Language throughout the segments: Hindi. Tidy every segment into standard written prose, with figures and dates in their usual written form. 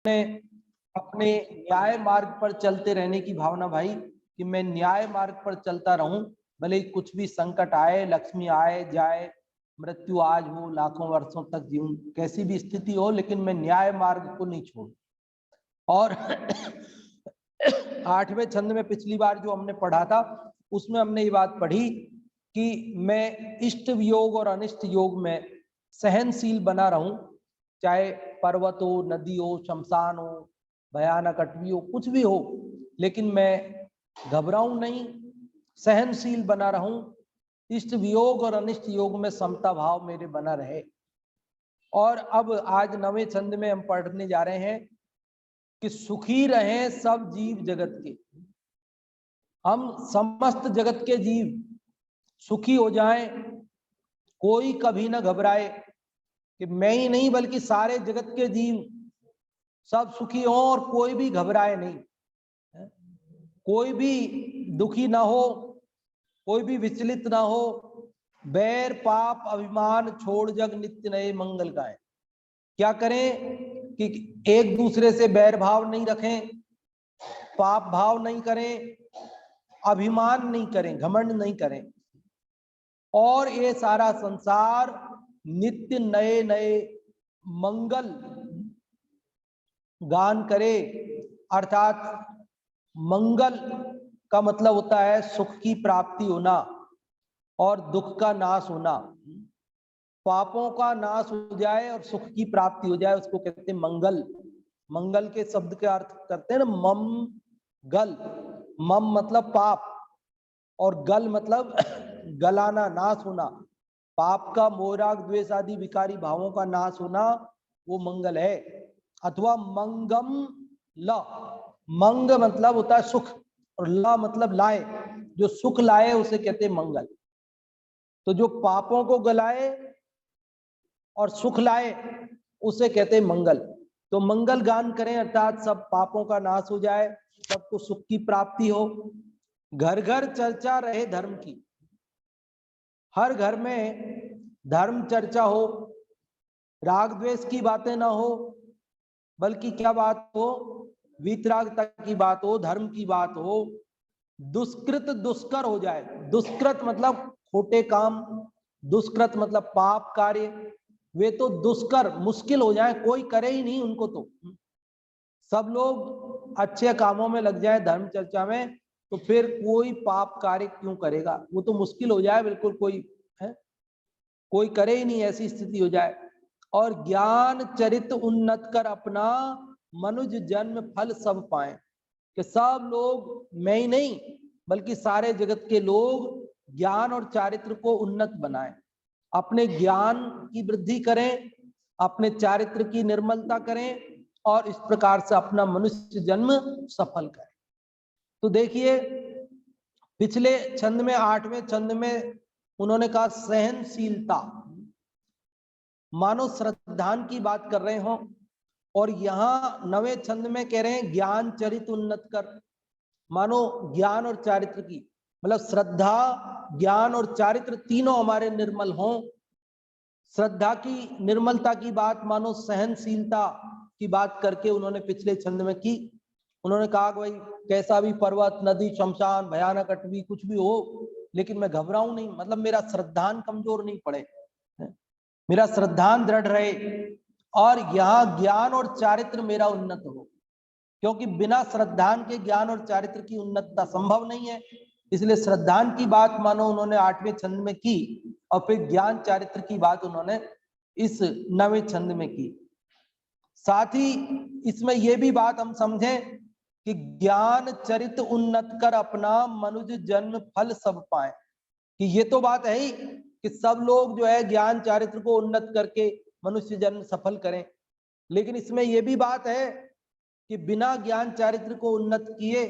ने अपने न्याय मार्ग पर चलते रहने की भावना भाई, कि मैं न्याय मार्ग पर चलता रहूं, भले कुछ भी संकट आए, लक्ष्मी आए जाए, मृत्यु आज हो, लाखों वर्षों तक जीवन कैसी भी स्थिति हो, लेकिन मैं न्याय मार्ग को नहीं छोड़ू। और 8वें छंद में पिछली बार जो हमने पढ़ा था उसमें हमने ये बात पढ़ी कि मैं इष्ट योग और अनिष्ट योग में सहनशील बना रहूं, चाहे पर्वत हो, नदी हो, शमशान हो, भयानक अटवी हो, कुछ भी हो, लेकिन मैं घबराऊं नहीं, सहनशील बना रहूं, इष्ट वियोग और अनिष्ट योग में समता भाव मेरे बना रहे। और अब आज 9वें छंद में हम पढ़ने जा रहे हैं कि सुखी रहें सब जीव जगत के। हम समस्त जगत के जीव सुखी हो जाएं, कोई कभी ना घबराए कि मैं ही नहीं बल्कि सारे जगत के जीव सब सुखी हो और कोई भी घबराए नहीं, कोई भी दुखी ना हो, कोई भी विचलित ना हो। बैर पाप अभिमान छोड़ जग नित्य नए मंगल गाए। क्या करें कि एक दूसरे से बैर भाव नहीं रखें, पाप भाव नहीं करें, अभिमान नहीं करें, घमंड नहीं करें, और ये सारा संसार नित्य नए नए मंगल गान करे। अर्थात मंगल का मतलब होता है सुख की प्राप्ति होना और दुख का नाश होना। पापों का नाश हो जाए और सुख की प्राप्ति हो जाए, उसको कहते हैं मंगल। मंगल के शब्द के अर्थ करते हैं ना मम गल। मम मतलब पाप और गल मतलब गलाना, नाश होना। पाप का मोराग द्वेष आदि विकारी भावों का नाश होना वो मंगल है। अथवा मंगम ल, मंग मतलब होता है सुख और ल मतलब लाए, जो सुख लाए उसे कहते हैं मंगल। तो जो पापों को गलाए और सुख लाए उसे कहते हैं मंगल। तो मंगल गान करें, अर्थात सब पापों का नाश हो जाए, सबको सुख की प्राप्ति हो। घर घर चर्चा रहे धर्म की, हर घर में धर्म चर्चा हो, राग द्वेष की बातें ना हो, बल्कि क्या बात हो, वीतरागता की बात हो, धर्म की बात हो। दुष्कृत दुष्कर हो जाए। दुष्कृत मतलब खोटे काम, दुष्कृत मतलब पाप कार्य, वे तो दुष्कर मुश्किल हो जाए, कोई करे ही नहीं उनको। तो सब लोग अच्छे कामों में लग जाए, धर्म चर्चा में, तो फिर कोई पाप कार्य क्यों करेगा? वो तो मुश्किल हो जाए, बिल्कुल कोई है, कोई करे ही नहीं, ऐसी स्थिति हो जाए। और ज्ञान चरित उन्नत कर अपना मनुज जन्म फल सब पाए, कि सब लोग, मैं ही नहीं बल्कि सारे जगत के लोग ज्ञान और चारित्र को उन्नत बनाएं, अपने ज्ञान की वृद्धि करें, अपने चारित्र की निर्मलता करें और इस प्रकार से अपना मनुष्य जन्म सफल करें। तो देखिए पिछले छंद में 8वें छंद में उन्होंने कहा सहनशीलता, मानो श्रद्धान की बात कर रहे हो, और यहां 9वें छंद में कह रहे हैं ज्ञान चरित उन्नत कर, मानो ज्ञान और चारित्र की, मतलब श्रद्धा, ज्ञान और चारित्र तीनों हमारे निर्मल हों। श्रद्धा की निर्मलता की बात मानो सहनशीलता की बात करके उन्होंने पिछले छंद में की। उन्होंने कहा कि भाई कैसा भी पर्वत, नदी, शमशान, भयानक अटवी कुछ भी हो, लेकिन मैं घबराऊं नहीं, मतलब मेरा श्रद्धान कमजोर नहीं पड़े, मेरा श्रद्धान दृढ़ रहे, और यहाँ ज्ञान और चारित्र मेरा उन्नत हो, क्योंकि बिना श्रद्धान के ज्ञान और चारित्र की उन्नतता संभव नहीं है। इसलिए श्रद्धान की बात मानो उन्होंने 8वें छंद में की, और फिर ज्ञान चारित्र की बात उन्होंने इस 9वें छंद में की। साथ ही इसमें यह भी बात हम समझें कि ज्ञान चरित उन्नत कर अपना मनुज जन्म फल सब पाए, कि ये तो बात है ही कि सब लोग जो है ज्ञान चारित्र को उन्नत करके मनुष्य जन्म सफल करें, लेकिन इसमें यह भी बात है कि बिना ज्ञान चारित्र को उन्नत किए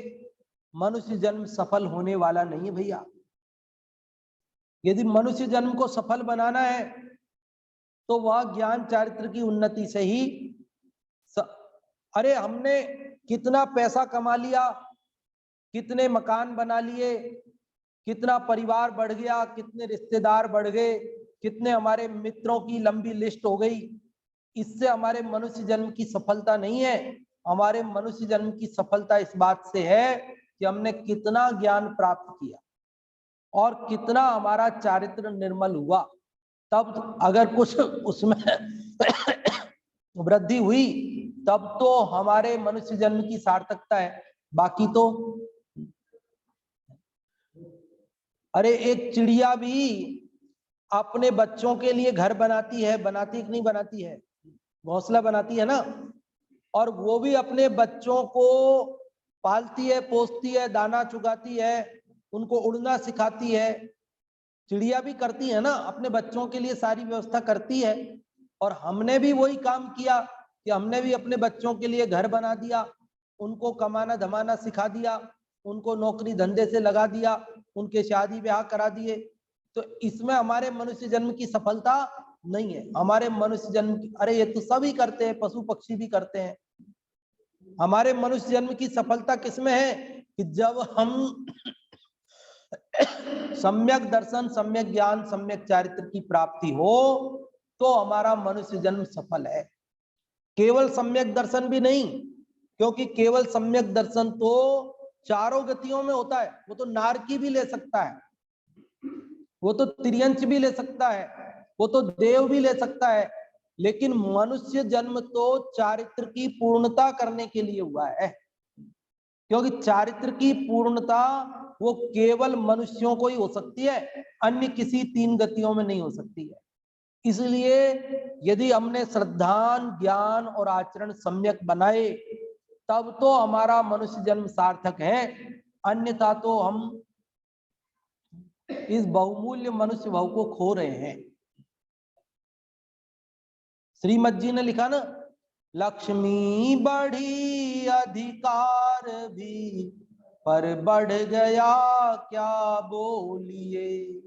मनुष्य जन्म सफल होने वाला नहीं है भैया। यदि मनुष्य जन्म को सफल बनाना है तो वह ज्ञान चारित्र की उन्नति से ही अरे हमने कितना पैसा कमा लिया, कितने मकान बना लिए, कितना परिवार बढ़ गया, कितने रिश्तेदार बढ़ गए, कितने हमारे मित्रों की लंबी लिस्ट हो गई, इससे हमारे मनुष्य जन्म की सफलता नहीं है। हमारे मनुष्य जन्म की सफलता इस बात से है कि हमने कितना ज्ञान प्राप्त किया और कितना हमारा चारित्र निर्मल हुआ। तब अगर कुछ उसमें वृद्धि हुई तब तो हमारे मनुष्य जन्म की सार्थकता है, बाकी तो अरे एक चिड़िया भी अपने बच्चों के लिए घर बनाती है, बनाती कि नहीं बनाती है, घोंसला बनाती है ना, और वो भी अपने बच्चों को पालती है, पोसती है, दाना चुगाती है, उनको उड़ना सिखाती है। चिड़िया भी करती है ना, अपने बच्चों के लिए सारी व्यवस्था करती है। और हमने भी वही काम किया कि हमने भी अपने बच्चों के लिए घर बना दिया, उनको कमाना धमाना सिखा दिया, उनको नौकरी धंधे से लगा दिया, उनके शादी ब्याह करा दिए। तो इसमें हमारे मनुष्य जन्म की सफलता नहीं है। हमारे मनुष्य जन्म की, अरे ये तो सभी करते हैं, पशु पक्षी भी करते हैं। हमारे मनुष्य जन्म की सफलता किसमें है कि जब हम सम्यक दर्शन, सम्यक ज्ञान, सम्यक चारित्र की प्राप्ति हो तो हमारा मनुष्य जन्म सफल है। केवल सम्यक दर्शन भी नहीं, क्योंकि केवल सम्यक दर्शन तो चारों गतियों में होता है। वो तो नारकी भी ले सकता है, वो तो त्रियंच भी ले सकता है, वो तो देव भी ले सकता है, लेकिन मनुष्य जन्म तो चारित्र की पूर्णता करने के लिए हुआ है। क्योंकि चारित्र की पूर्णता वो केवल मनुष्यों को ही हो सकती है, अन्य किसी तीन गतियों में नहीं हो सकती है। इसलिए यदि हमने श्रद्धान, ज्ञान और आचरण सम्यक बनाए तब तो हमारा मनुष्य जन्म सार्थक है, अन्यथा तो हम इस बहुमूल्य मनुष्य भाव को खो रहे हैं। श्रीमद जी ने लिखा ना, लक्ष्मी बढ़ी अधिकार भी पर बढ़ गया क्या बोलिए।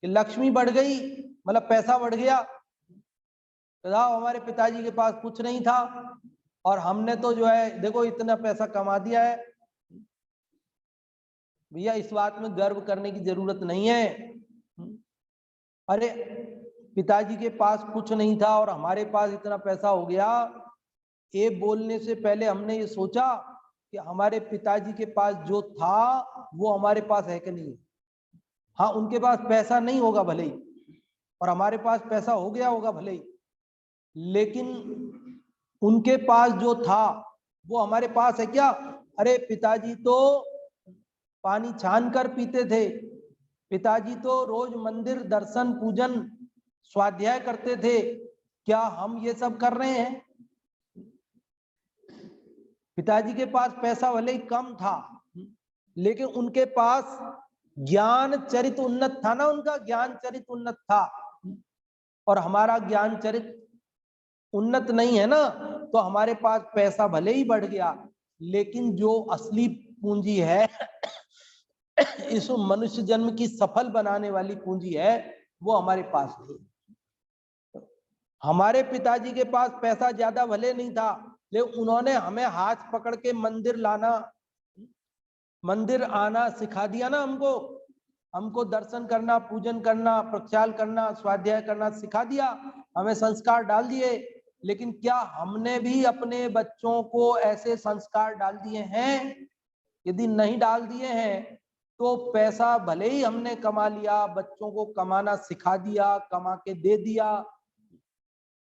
लक्ष्मी बढ़ गई मतलब पैसा बढ़ गया। तो हमारे पिताजी के पास कुछ नहीं था और हमने तो जो है देखो इतना पैसा कमा दिया है। भैया इस बात में गर्व करने की जरूरत नहीं है। अरे पिताजी के पास कुछ नहीं था और हमारे पास इतना पैसा हो गया, ये बोलने से पहले हमने ये सोचा कि हमारे पिताजी के पास जो था वो हमारे पास है कि नहीं। हाँ, उनके पास पैसा नहीं होगा भले ही, और हमारे पास पैसा हो गया होगा भले ही, लेकिन उनके पास जो था वो हमारे पास है क्या? अरे पिताजी तो पानी छान कर पीते थे, पिताजी तो रोज मंदिर दर्शन पूजन स्वाध्याय करते थे। क्या हम ये सब कर रहे हैं? पिताजी के पास पैसा भले ही कम था, लेकिन उनके पास ज्ञान चरित उन्नत था ना, उनका ज्ञान चरित उन्नत था। और हमारा ज्ञान चरित उन्नत नहीं है ना, तो हमारे पास पैसा भले ही बढ़ गया, लेकिन जो असली पूंजी है इस मनुष्य जन्म की सफल बनाने वाली पूंजी है वो हमारे पास नहीं। हमारे पिताजी के पास पैसा ज्यादा भले नहीं था, लेकिन उन्होंने हमें हाथ पकड़ के मंदिर लाना, मंदिर आना सिखा दिया ना हमको। हमको दर्शन करना, पूजन करना, प्रक्षाल करना, स्वाध्याय करना सिखा दिया, हमें संस्कार डाल दिए। लेकिन क्या हमने भी अपने बच्चों को ऐसे संस्कार डाल दिए हैं? यदि नहीं डाल दिए हैं तो पैसा भले ही हमने कमा लिया, बच्चों को कमाना सिखा दिया, कमा के दे दिया,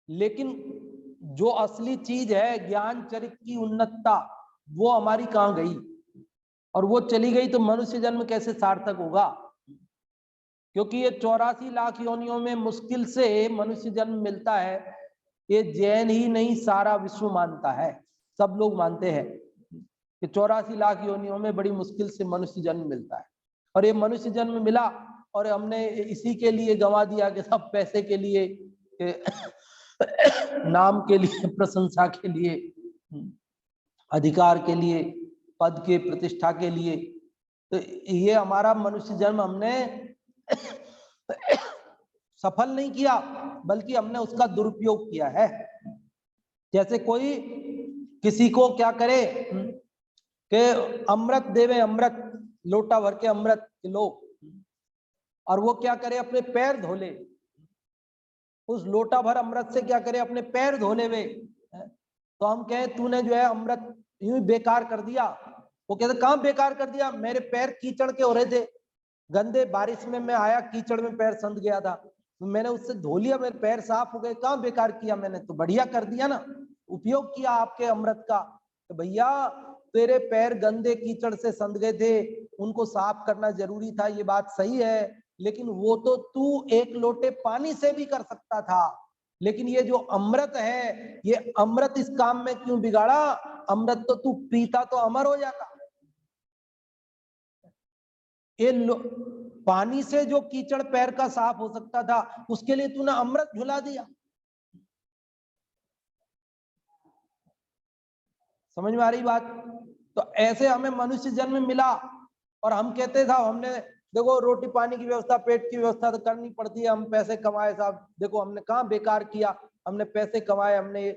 लेकिन जो असली चीज है ज्ञान चरित्र की उन्नतता वो हमारी कहाँ गई? और वो चली गई तो मनुष्य जन्म कैसे सार्थक होगा? क्योंकि ये 84 लाख योनियों में मुश्किल से मनुष्य जन्म मिलता है। ये जैन ही नहीं सारा विश्व मानता है, सब लोग मानते हैं कि 84 लाख योनियों में बड़ी मुश्किल से मनुष्य जन्म मिलता है। और ये मनुष्य जन्म मिला और हमने इसी के लिए गंवा दिया कि सब पैसे के लिए, नाम के लिए, प्रशंसा के लिए, अधिकार के लिए, पद के प्रतिष्ठा के लिए। तो ये हमारा मनुष्य जन्म हमने सफल नहीं किया, बल्कि हमने उसका दुरुपयोग किया है। जैसे कोई किसी को क्या करे कि अमृत देवे, अमृत लोटा भर के अमृत लो, और वो क्या करे अपने पैर धो ले। उस लोटा भर अमृत से क्या करे, अपने पैर धोले हुए। तो हम कहे तूने जो है अमृत यूं ही बेकार कर दिया। वो कहते कहाँ बेकार कर दिया, मेरे पैर कीचड़ के हो रहे थे, गंदे, बारिश में मैं आया, कीचड़ में पैर संध गया था, तो मैंने उससे धो लिया, मेरे पैर साफ हो गए, कहाँ बेकार किया मैंने, तो बढ़िया कर दिया ना, उपयोग किया आपके अमृत का। तो भैया तेरे पैर गंदे कीचड़ से संध गए थे, उनको साफ करना जरूरी था, ये बात सही है, लेकिन वो तो तू एक लोटे पानी से भी कर सकता था। लेकिन ये जो अमृत है, ये अमृत इस काम में क्यों बिगाड़ा? अमृत तो तू पीता तो अमर हो जाता। ये पानी से जो कीचड़ पैर का साफ हो सकता था, उसके लिए तूने अमृत झुला दिया। समझ में आ रही बात? तो ऐसे हमें मनुष्य जन्म मिला और हम कहते था हमने, देखो रोटी पानी की व्यवस्था, पेट की व्यवस्था तो करनी पड़ती है, हम पैसे कमाए साहब, देखो हमने कहाँ बेकार किया, हमने पैसे कमाए हमने।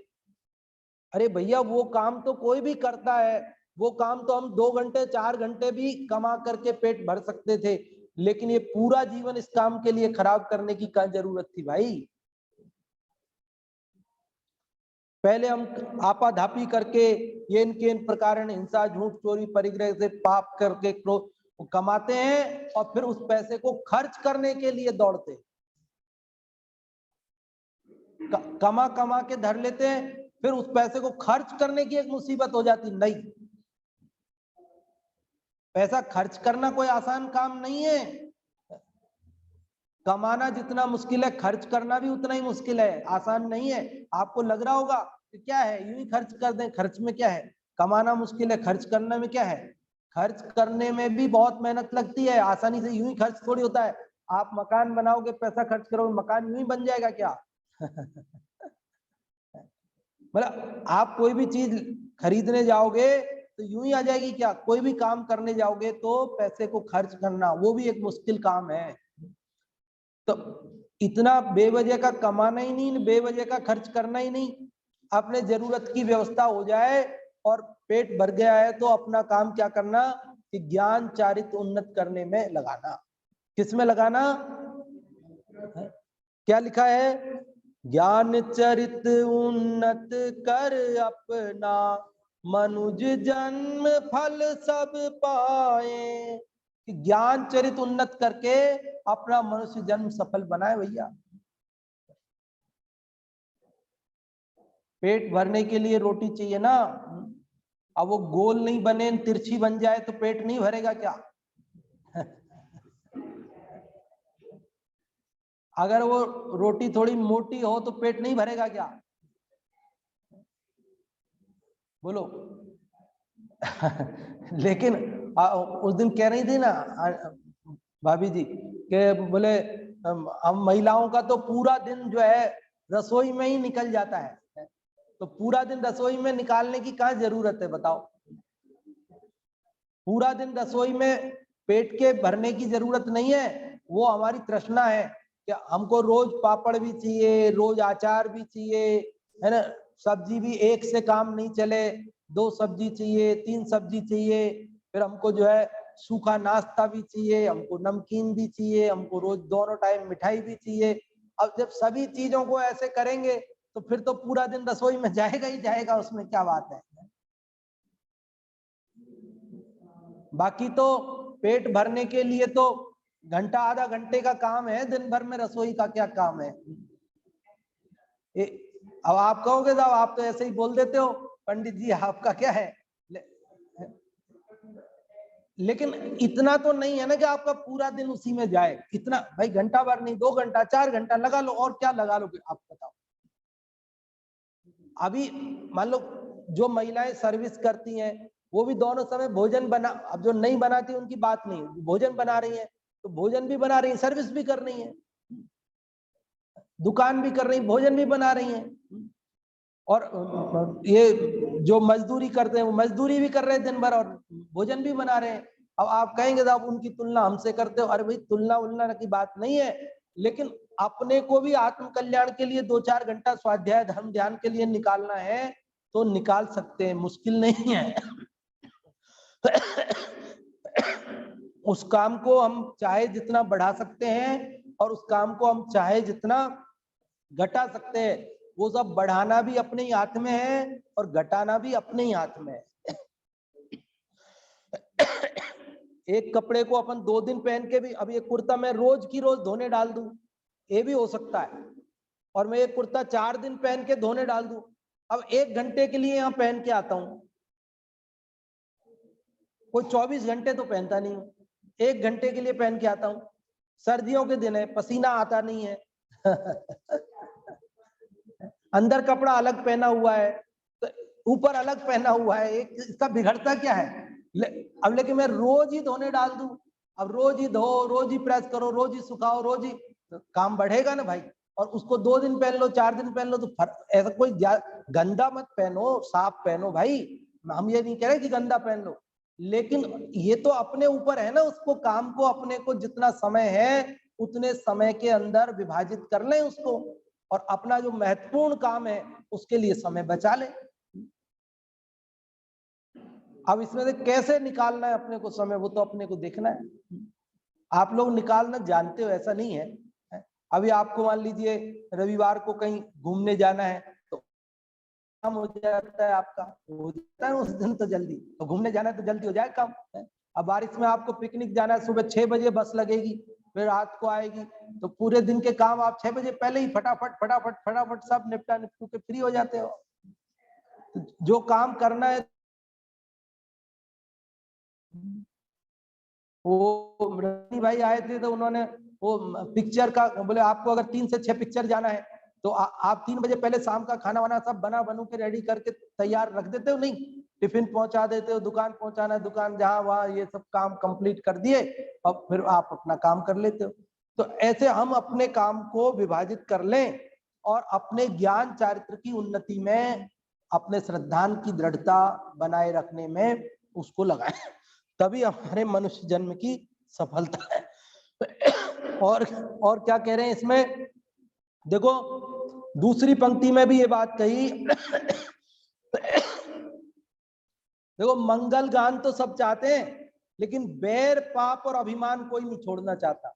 अरे भैया वो काम तो कोई भी करता है, वो काम तो हम 2 घंटे 4 घंटे भी कमा करके पेट भर सकते थे, लेकिन ये पूरा जीवन इस काम के लिए खराब करने की क्या जरूरत थी भाई? पहले हम आपाधापी करके, ये इनके इन प्रकार हिंसा, झूठ, चोरी, परिग्रह से पाप करके क्रोध कमाते हैं और फिर उस पैसे को खर्च करने के लिए दौड़ते हैं। कमा कमा के धर लेते हैं, फिर उस पैसे को खर्च करने की एक मुसीबत हो जाती। नहीं, पैसा खर्च करना कोई आसान काम नहीं है। कमाना जितना मुश्किल है, खर्च करना भी उतना ही मुश्किल है, आसान नहीं है। आपको लग रहा होगा कि क्या है, यूं ही खर्च कर दें, खर्च में क्या है, कमाना मुश्किल है, खर्च करने में क्या है? खर्च करने में भी बहुत मेहनत लगती है, आसानी से यूं ही खर्च थोड़ी होता है। आप मकान बनाओगे, पैसा खर्च करोगे, मकान यूं ही बन जाएगा क्या? मतलब आप कोई भी चीज खरीदने जाओगे तो यूं ही आ जाएगी क्या? कोई भी काम करने जाओगे तो पैसे को खर्च करना वो भी एक मुश्किल काम है। तो इतना बेवजह का कमाना ही नहीं, बेवजह का खर्च करना ही नहीं, अपने जरूरत की व्यवस्था हो जाए और पेट भर गया है तो अपना काम क्या करना कि ज्ञान चारित्र उन्नत करने में लगाना। किस में लगाना? क्या लिखा है? ज्ञान चरित उन्नत कर अपना, मनुज जन्म फल सब पाए। ज्ञान चरित उन्नत करके अपना मनुष्य जन्म सफल बनाए भैया। पेट भरने के लिए रोटी चाहिए ना, अब वो गोल नहीं बने, तिरछी बन जाए तो पेट नहीं भरेगा क्या? अगर वो रोटी थोड़ी मोटी हो तो पेट नहीं भरेगा क्या? बोलो। लेकिन उस दिन कह रही थी ना भाभी जी के बोले हम महिलाओं का तो पूरा दिन जो है रसोई में ही निकल जाता है, तो पूरा दिन रसोई में निकालने की क्या जरूरत है बताओ? पूरा दिन रसोई में पेट के भरने की जरूरत नहीं है, वो हमारी तृष्णा है कि हमको रोज पापड़ भी चाहिए, रोज अचार भी चाहिए, है ना, सब्जी भी एक से काम नहीं चले, 2 सब्जी चाहिए, 3 सब्जी चाहिए, फिर हमको जो है सूखा नाश्ता भी चाहिए, हमको नमकीन भी चाहिए, हमको रोज दोनों टाइम मिठाई भी चाहिए। अब जब सभी चीजों को ऐसे करेंगे तो फिर तो पूरा दिन रसोई में जाएगा ही जाएगा, उसमें क्या बात है? बाकी तो पेट भरने के लिए तो घंटा आधा घंटे का काम है, दिन भर में रसोई का क्या काम है? अब आप कहोगे साहब आप तो ऐसे ही बोल देते हो, पंडित जी आपका क्या है, लेकिन इतना तो नहीं है ना कि आपका पूरा दिन उसी में जाए। इतना भाई घंटा भर नहीं, 2 घंटा 4 घंटा लगा लो, और क्या लगा लोगे आप बताओ? अभी मान लो जो महिलाएं सर्विस करती हैं वो भी दोनों समय भोजन बना, अब जो नहीं बनाती उनकी बात नहीं, भोजन बना रही है तो भोजन भी बना रही है, सर्विस भी कर रही है, दुकान भी कर रही, भोजन भी बना रही है, और ये जो मजदूरी करते हैं वो मजदूरी भी कर रहे हैं दिन भर और भोजन भी बना रहे हैं। अब आप कहेंगे आप उनकी तुलना हमसे करते हो, अरे भाई तुलना उलना की बात नहीं है, लेकिन अपने को भी आत्म कल्याण के लिए 2-4 घंटा स्वाध्याय धर्म ध्यान के लिए निकालना है तो निकाल सकते हैं, मुश्किल नहीं है। उस काम को हम चाहे जितना बढ़ा सकते हैं और उस काम को हम चाहे जितना घटा सकते हैं, वो सब बढ़ाना भी अपने ही हाथ में है और घटाना भी अपने ही हाथ में है। एक कपड़े को अपन 2 दिन पहन के भी, अब ये कुर्ता मैं रोज की रोज धोने डाल दूं, ये भी हो सकता है, और मैं ये कुर्ता 4 दिन पहन के धोने डाल दूं। अब 1 घंटे के लिए यहाँ पहन के आता हूं, कोई 24 घंटे तो पहनता नहीं हूं, 1 घंटे के लिए पहन के आता हूं। सर्दियों के दिन है, पसीना आता नहीं है। अंदर कपड़ा अलग पहना हुआ है, तो ऊपर अलग पहना हुआ है, एक इसका बिगड़ता क्या है? अब लेकिन मैं रोज ही धोने डाल दूं, अब रोज ही धो, रोज ही प्रेस करो, रोज ही सुखाओ, रोज ही, तो काम बढ़ेगा ना भाई। और उसको 2 दिन पहन लो, 4 दिन पहन लो, तो ऐसा कोई गंदा मत पहनो, साफ पहनो भाई। हम ये नहीं कह रहे कि गंदा पहन लो, लेकिन ये तो अपने ऊपर है ना, उसको काम को अपने को जितना समय है उतने समय के अंदर विभाजित कर लें उसको, और अपना जो महत्वपूर्ण काम है उसके लिए समय बचा लें। अब इसमें से कैसे निकालना है अपने को समय, वो तो अपने को देखना है। आप लोग निकालना जानते हो, ऐसा नहीं है। अभी आपको मान लीजिए रविवार को कहीं घूमने जाना है, तो काम हो जाता है, आपका हो जाता है उस दिन तो जल्दी, तो घूमने जाना है तो जल्दी हो जाए काम। अब बारिश में आपको पिकनिक जाना है, सुबह 6 बजे बस लगेगी, फिर रात को आएगी, तो पूरे दिन के काम आप 6 बजे पहले ही फटाफट फटाफट फटाफट सब निपटा निपटू के फ्री हो जाते हो। जो काम करना है, वो रजनी भाई आए थे तो उन्होंने वो पिक्चर का बोले, आपको अगर 3 से 6 पिक्चर जाना है तो आप 3 बजे पहले शाम का खाना वाना सब बना बनू के रेडी करके तैयार रख देते हो, नहीं टिफिन पहुंचा देते हो, दुकान पहुंचाना, दुकान जहां वहां ये सब काम कंप्लीट कर दिए और फिर आप अपना काम कर लेते हो। तो ऐसे हम अपने काम को विभाजित कर लें और अपने ज्ञान चारित्र की उन्नति में, अपने श्रद्धान की दृढ़ता बनाए रखने में उसको लगाएं, तभी हमारे मनुष्य जन्म की सफलता है। और क्या कह रहे हैं इसमें, देखो दूसरी पंक्ति में भी ये बात कही। देखो मंगल गान तो सब चाहते हैं, लेकिन बैर पाप और अभिमान कोई नहीं छोड़ना चाहता।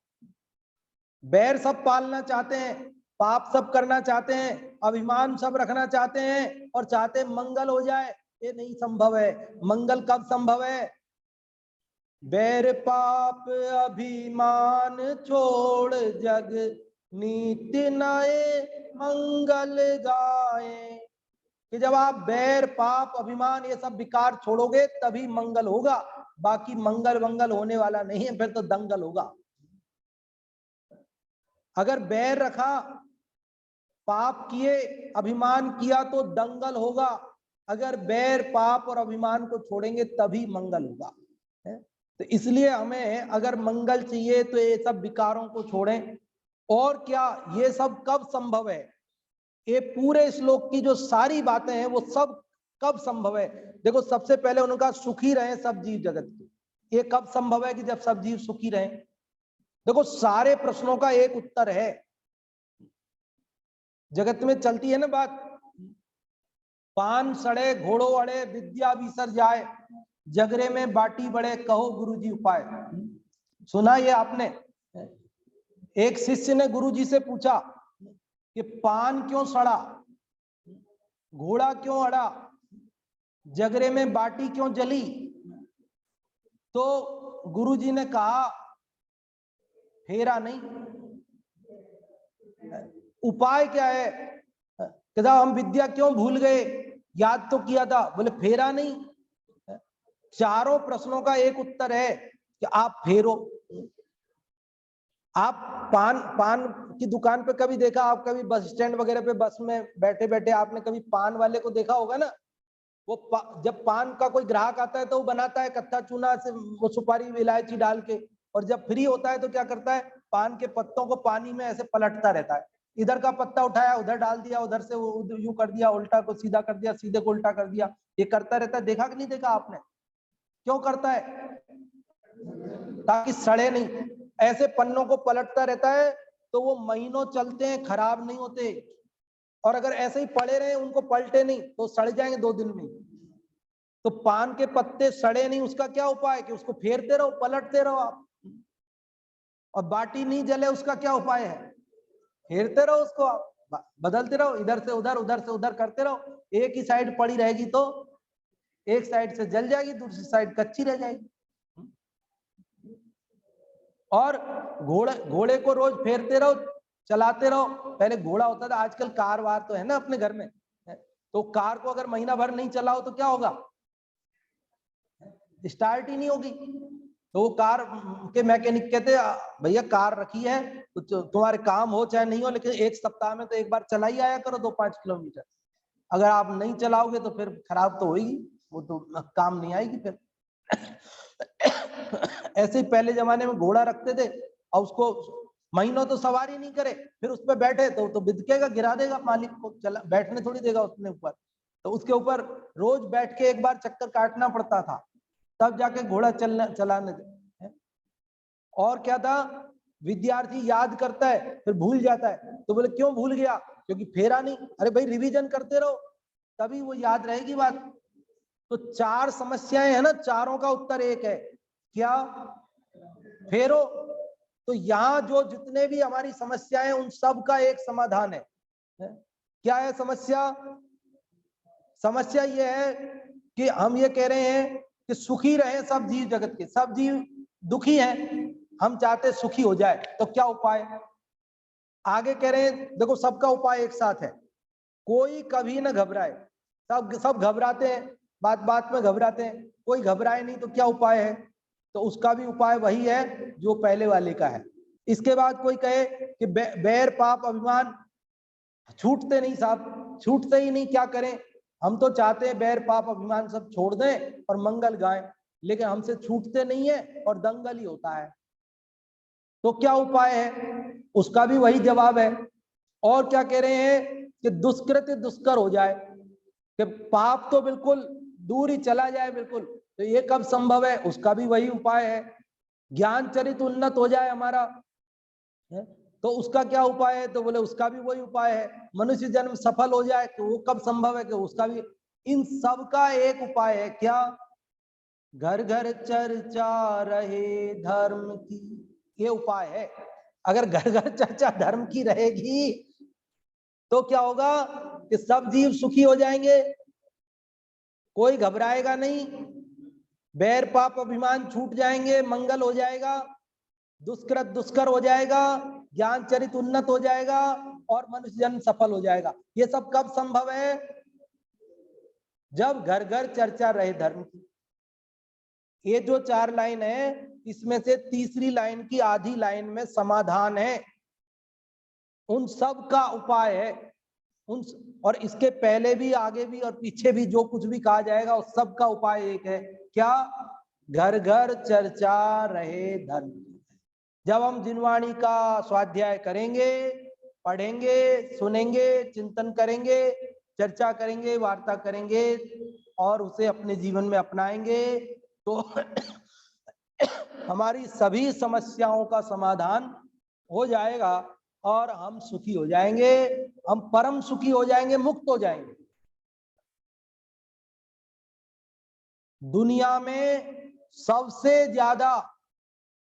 बैर सब पालना चाहते हैं, पाप सब करना चाहते हैं, अभिमान सब रखना चाहते हैं, और चाहते हैं मंगल हो जाए। ये नहीं संभव है। मंगल कब संभव है? बैर पाप अभिमान छोड़ जग नीति नए मंगल गाए, कि जब आप बैर पाप अभिमान ये सब विकार छोड़ोगे तभी मंगल होगा, बाकी मंगल वंगल होने वाला नहीं है, फिर तो दंगल होगा। अगर बैर रखा, पाप किए, अभिमान किया तो दंगल होगा। अगर बैर पाप और अभिमान को छोड़ेंगे तभी मंगल होगा। तो इसलिए हमें अगर मंगल चाहिए तो ये सब विकारों को छोड़ें। और क्या, ये सब कब संभव है? ये पूरे श्लोक की जो सारी बातें हैं वो सब कब संभव है? देखो सबसे पहले उनका सुखी रहे सब जीव जगत के। ये कब संभव है कि जब सब जीव सुखी रहे? देखो सारे प्रश्नों का एक उत्तर है। जगत में चलती है ना बात, पान सड़े घोड़ो अड़े विद्या विसर जाए, जगरे में बाटी बड़े कहो गुरुजी उपाय। सुना ये आपने? एक शिष्य ने गुरुजी से पूछा कि पान क्यों सड़ा, घोड़ा क्यों अड़ा, जगरे में बाटी क्यों जली? तो गुरुजी ने कहा फेरा नहीं, उपाय क्या है? कहता हम विद्या क्यों भूल गए, याद तो किया था। बोले फेरा नहीं। चारों प्रश्नों का एक उत्तर है कि आप फेरो। आप पान की दुकान पे कभी देखा, आप कभी बस स्टैंड वगैरह पे बस में बैठे बैठे आपने कभी पान वाले को देखा होगा ना? वो जब पान का कोई ग्राहक आता है तो वो बनाता है कत्था चूना से, वो सुपारी इलायची डाल के, और जब फ्री होता है तो क्या करता है, पान के पत्तों को पानी में ऐसे पलटता रहता है। इधर का पत्ता उठाया उधर डाल दिया, उधर से यूं कर दिया, उल्टा को सीधा कर दिया, सीधे को उल्टा कर दिया। ये करता रहता है, देखा कि नहीं देखा आपने? क्यों करता है? ताकि सड़े नहीं। ऐसे पन्नों को पलटता रहता है तो वो महीनों चलते हैं, खराब नहीं होते। और अगर ऐसे ही पड़े रहे, उनको पलटे नहीं, तो सड़ जाएंगे 2 दिन में। तो पान के पत्ते सड़े नहीं, उसका क्या उपाय? कि उसको फेरते रहो, पलटते रहो आप। और बाटी नहीं जले, उसका क्या उपाय है? फेरते रहो उसको आप। बदलते रहो, इधर से उधर करते रहो, एक ही साइड पड़ी रहेगी तो एक साइड से जल जाएगी, दूसरी साइड कच्ची रह जाएगी। और घोड़े को रोज फेरते रहो, चलाते रहो। पहले घोड़ा होता था, आजकल कार वार तो है ना अपने घर में, तो कार को अगर महीना भर नहीं चलाओ तो क्या होगा, स्टार्ट ही नहीं होगी। तो वो कार के मैकेनिक कहते भैया कार रखी है तो तुम्हारे काम हो चाहे नहीं हो, लेकिन एक सप्ताह में तो एक बार चला ही आया करो 2-5 किलोमीटर। अगर आप नहीं चलाओगे तो फिर खराब तो होगी, वो तो काम नहीं आएगी फिर। ऐसे ही पहले जमाने में घोड़ा रखते थे और उसको महीनों तो सवारी नहीं करे, फिर उस पर बैठे तो बिदकेगा, गिरा देगा मालिक को, चला बैठने थोड़ी देगा उसने ऊपर। तो उसके ऊपर रोज बैठ के एक बार चक्कर काटना पड़ता था, तब जाके घोड़ा चलाने दे। और क्या था, विद्यार्थी याद करता है फिर भूल जाता है, तो बोले क्यों भूल गया, क्योंकि फेरा नहीं। अरे भाई रिवीजन करते रहो तभी वो याद रहेगी बात। तो 4 समस्याएं है ना, चारों का उत्तर एक है, क्या, फेरो। तो यहाँ जो जितने भी हमारी समस्याएं उन सब का एक समाधान है। क्या है समस्या? समस्या ये है कि हम ये कह रहे हैं कि सुखी रहे सब जीव जगत के, सब जीव दुखी हैं, हम चाहते सुखी हो जाए, तो क्या उपाय? आगे कह रहे हैं देखो सबका उपाय एक साथ है, कोई कभी ना घबराए। सब घबराते हैं, बात बात में घबराते हैं, कोई घबराए नहीं, तो क्या उपाय है? तो उसका भी उपाय वही है जो पहले वाले का है। इसके बाद कोई कहे कि बैर पाप अभिमान छूटते नहीं साहब, छूटते ही नहीं, क्या करें? हम तो चाहते हैं बैर पाप अभिमान सब छोड़ दें और मंगल गाएं, लेकिन हमसे छूटते नहीं है और दंगल ही होता है। तो क्या उपाय है? उसका भी वही जवाब है। और क्या कह रहे हैं कि दुष्कृत्य दुष्कर हो जाए, कि पाप तो बिल्कुल दूर ही चला जाए बिल्कुल, तो ये कब संभव है? उसका भी वही उपाय है। ज्ञान चरित उन्नत हो जाए हमारा, तो उसका क्या उपाय है? तो बोले उसका भी वही उपाय है। मनुष्य जन्म सफल हो जाए, तो वो कब संभव है? कि उसका भी, इन सब का एक उपाय है, क्या? घर घर चर्चा रहे धर्म की, ये उपाय है। अगर घर घर चर्चा धर्म की रहेगी तो क्या होगा कि सब जीव सुखी हो जाएंगे, कोई घबराएगा नहीं, बैर पाप अभिमान छूट जाएंगे, मंगल हो जाएगा, दुष्कृत दुष्कर हो जाएगा, ज्ञान चरित उन्नत हो जाएगा और मनुष्य जन्म सफल हो जाएगा। ये सब कब संभव है? जब घर घर चर्चा रहे धर्म की। ये जो 4 लाइन है, इसमें से तीसरी लाइन की आधी लाइन में समाधान है, उन सब का उपाय है। उन और इसके पहले भी, आगे भी और पीछे भी जो कुछ भी कहा जाएगा उस सब का उपाय एक है, क्या? घर घर चर्चा रहे धर्म। जब हम जिनवाणी का स्वाध्याय करेंगे, पढ़ेंगे, सुनेंगे, चिंतन करेंगे, चर्चा करेंगे, वार्ता करेंगे और उसे अपने जीवन में अपनाएंगे, तो हमारी सभी समस्याओं का समाधान हो जाएगा और हम सुखी हो जाएंगे, हम परम सुखी हो जाएंगे, मुक्त हो जाएंगे। दुनिया में सबसे ज्यादा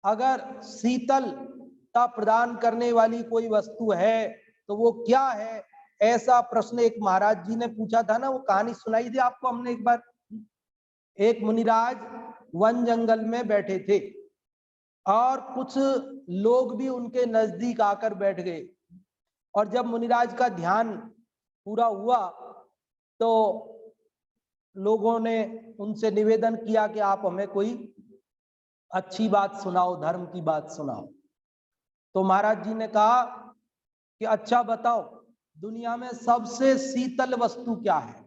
अगर शीतलता प्रदान करने वाली कोई वस्तु है तो वो क्या है? ऐसा प्रश्न एक महाराज जी ने पूछा था ना, वो कहानी सुनाई थी आपको हमने एक बार। एक मुनिराज वन जंगल में बैठे थे और कुछ लोग भी उनके नजदीक आकर बैठ गए, और जब मुनिराज का ध्यान पूरा हुआ तो लोगों ने उनसे निवेदन किया कि आप हमें कोई अच्छी बात सुनाओ, धर्म की बात सुनाओ। तो महाराज जी ने कहा कि अच्छा बताओ, दुनिया में सबसे शीतल वस्तु क्या है?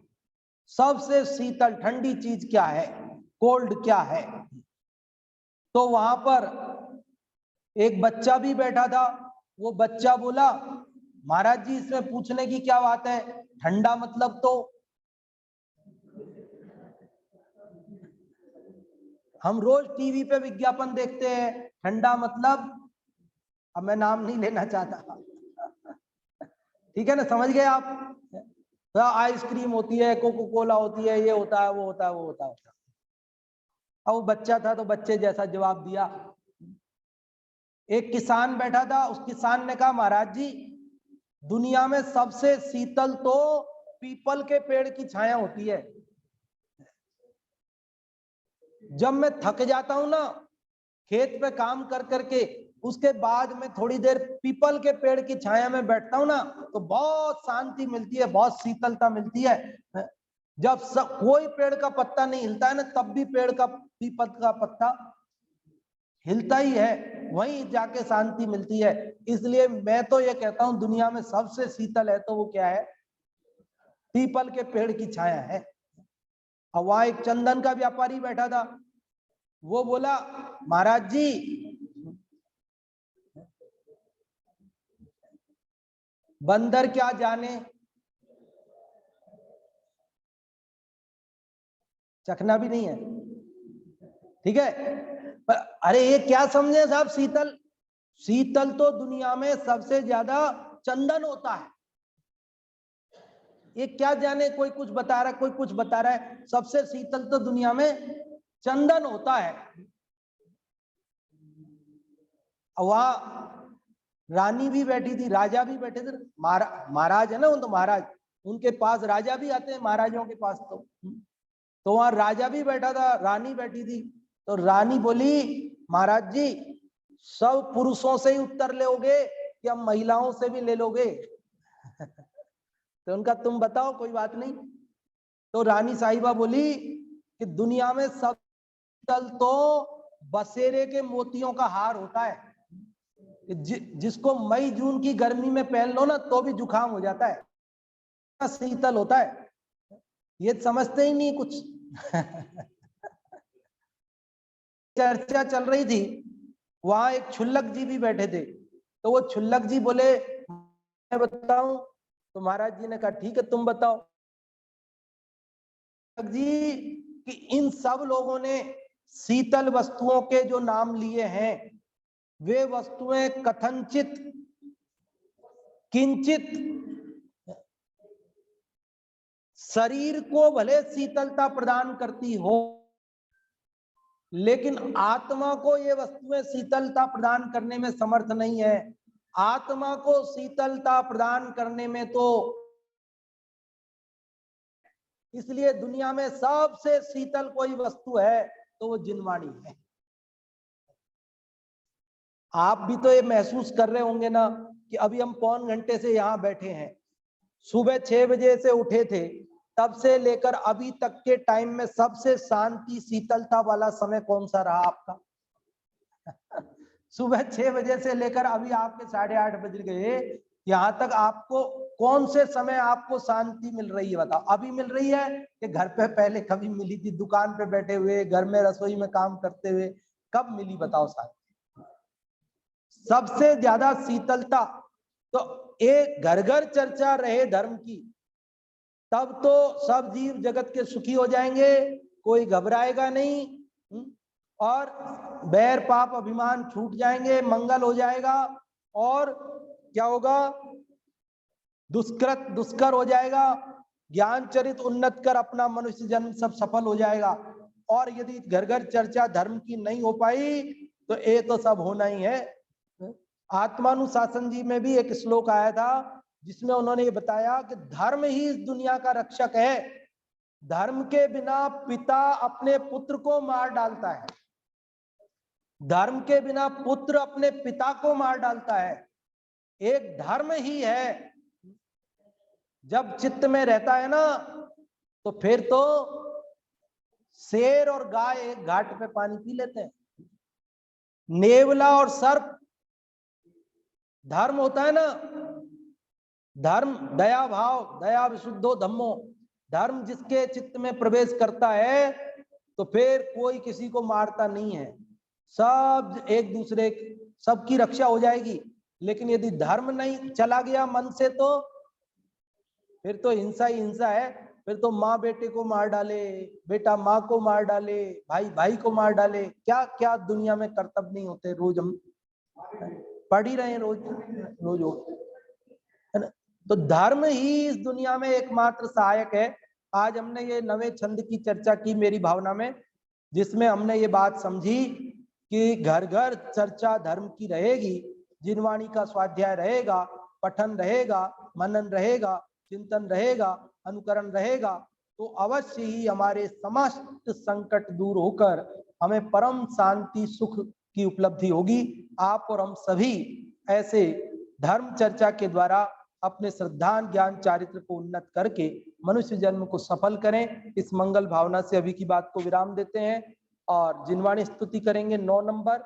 सबसे शीतल ठंडी चीज क्या है? कोल्ड क्या है? तो वहां पर एक बच्चा भी बैठा था। वो बच्चा बोला, महाराज जी इसमें पूछने की क्या बात है, ठंडा मतलब तो हम रोज टीवी पे विज्ञापन देखते हैं, ठंडा मतलब, अब मैं नाम नहीं लेना चाहता, ठीक है ना, समझ गए आप? तो आइसक्रीम होती है, कोको कोला होती है, ये होता है, वो होता है, वो होता है। अब वो बच्चा था तो बच्चे जैसा जवाब दिया। एक किसान बैठा था, उस किसान ने कहा, महाराज जी दुनिया में सबसे शीतल तो पीपल के पेड़ की छाया होती है। जब मैं थक जाता हूं ना खेत पे काम कर करके, उसके बाद में थोड़ी देर पीपल के पेड़ की छाया में बैठता हूं ना, तो बहुत शांति मिलती है, बहुत शीतलता मिलती है। जब कोई पेड़ का पत्ता नहीं हिलता है ना, तब भी पेड़ का पीपल का पत्ता हिलता ही है, वहीं जाके शांति मिलती है। इसलिए मैं तो ये कहता हूं दुनिया में सबसे शीतल है तो वो क्या है? पीपल के पेड़ की छाया है। और वहां एक चंदन का व्यापारी बैठा था, वो बोला महाराज जी बंदर क्या जाने, चखना भी नहीं है, ठीक है। पर अरे ये क्या समझे साहब, शीतल, शीतल तो दुनिया में सबसे ज्यादा चंदन होता है। ये क्या जाने, कोई कुछ बता रहा है, कोई कुछ बता रहा है, सबसे शीतल तो दुनिया में चंदन होता है। वहां रानी भी बैठी थी, राजा भी बैठे थे, महाराज है ना, उन तो महाराज, उनके पास राजा भी आते हैं महाराजों के पास। तो वहां राजा भी बैठा था, रानी बैठी थी। तो रानी बोली महाराज जी सब पुरुषों से ही उत्तर लोगे या महिलाओं से भी ले लोगे? तो उनका तुम बताओ, कोई बात नहीं। तो रानी साहिबा बोली कि दुनिया में सब तो बसेरे के मोतियों का हार होता है, जिसको मई जून की गर्मी में पहन लो ना तो भी जुकाम हो जाता है, शीतल होता है। ये समझते ही नहीं कुछ। चर्चा चल रही थी, वहां एक क्षुल्लक जी भी बैठे थे। तो वो क्षुल्लक जी बोले मैं बताऊं? तो महाराज जी ने कहा ठीक है तुम बताओ जी, कि इन सब लोगों ने शीतल वस्तुओं के जो नाम लिए हैं, वे वस्तुएं कथनचित किंचित शरीर को भले शीतलता प्रदान करती हो, लेकिन आत्मा को ये वस्तुएं शीतलता प्रदान करने में समर्थ नहीं है। आत्मा को शीतलता प्रदान करने में तो, इसलिए दुनिया में सबसे शीतल कोई वस्तु है तो वो जिनवाणी है। आप भी तो ये महसूस कर रहे होंगे ना कि अभी हम पौन घंटे से यहाँ बैठे हैं, सुबह 6 बजे से उठे थे, तब से लेकर अभी तक के टाइम में सबसे शांति शीतलता वाला समय कौन सा रहा आपका? सुबह 6 बजे से लेकर अभी आपके 8:30 बज गए, यहाँ तक आपको कौन से समय आपको शांति मिल रही है बताओ? अभी मिल रही है कि घर पे पहले कभी मिली थी, दुकान पे बैठे हुए, घर में रसोई में काम करते हुए, कब मिली बताओ शांति? सबसे ज्यादा शीतलता तो एक घर घर चर्चा रहे धर्म की, तब तो सब जीव जगत के सुखी हो जाएंगे, कोई घबराएगा नहीं, और बैर पाप अभिमान छूट जाएंगे, मंगल हो जाएगा, और क्या होगा? दुष्कृत दुष्कर हो जाएगा, ज्ञान चरित उन्नत कर अपना मनुष्य जन्म सब सफल हो जाएगा। और यदि घर घर चर्चा धर्म की नहीं हो पाई तो ये तो सब होना ही है। आत्मानुशासन जी में भी एक श्लोक आया था जिसमें उन्होंने ये बताया कि धर्म ही इस दुनिया का रक्षक है। धर्म के बिना पिता अपने पुत्र को मार डालता है, धर्म के बिना पुत्र अपने पिता को मार डालता है। एक धर्म ही है, जब चित्त में रहता है ना तो फिर तो शेर और गाय एक घाट पे पानी पी लेते हैं। नेवला और सर्प धर्म होता है ना, धर्म दया भाव, दया विशुद्धो धम्मो, धर्म जिसके चित्त में प्रवेश करता है तो फिर कोई किसी को मारता नहीं है, सब एक दूसरे, सबकी रक्षा हो जाएगी। लेकिन यदि धर्म नहीं चला गया मन से तो फिर तो हिंसा ही हिंसा है। फिर तो माँ बेटे को मार डाले, बेटा माँ को मार डाले, भाई भाई को मार डाले, क्या क्या दुनिया में कर्तव्य नहीं होते, रोज हम पढ़ ही रहे हैं, रोज रोज है ना। तो धर्म ही इस दुनिया में एकमात्र सहायक है। आज हमने ये नवे छंद की चर्चा की मेरी भावना में, जिसमें हमने ये बात समझी कि घर घर चर्चा धर्म की रहेगी, जिनवाणी का स्वाध्याय रहेगा, पठन रहेगा, मनन रहेगा, चिंतन रहेगा, अनुकरण रहेगा, तो अवश्य ही हमारे समस्त संकट दूर होकर हमें परम शांति सुख की उपलब्धि होगी। आप और हम सभी ऐसे धर्म चर्चा के द्वारा अपने श्रद्धा ज्ञान चारित्र को उन्नत करके मनुष्य जन्म को सफल करें। इस मंगल भावना से अभी की बात को विराम देते हैं और जिनवाणी स्तुति करेंगे 9 नंबर।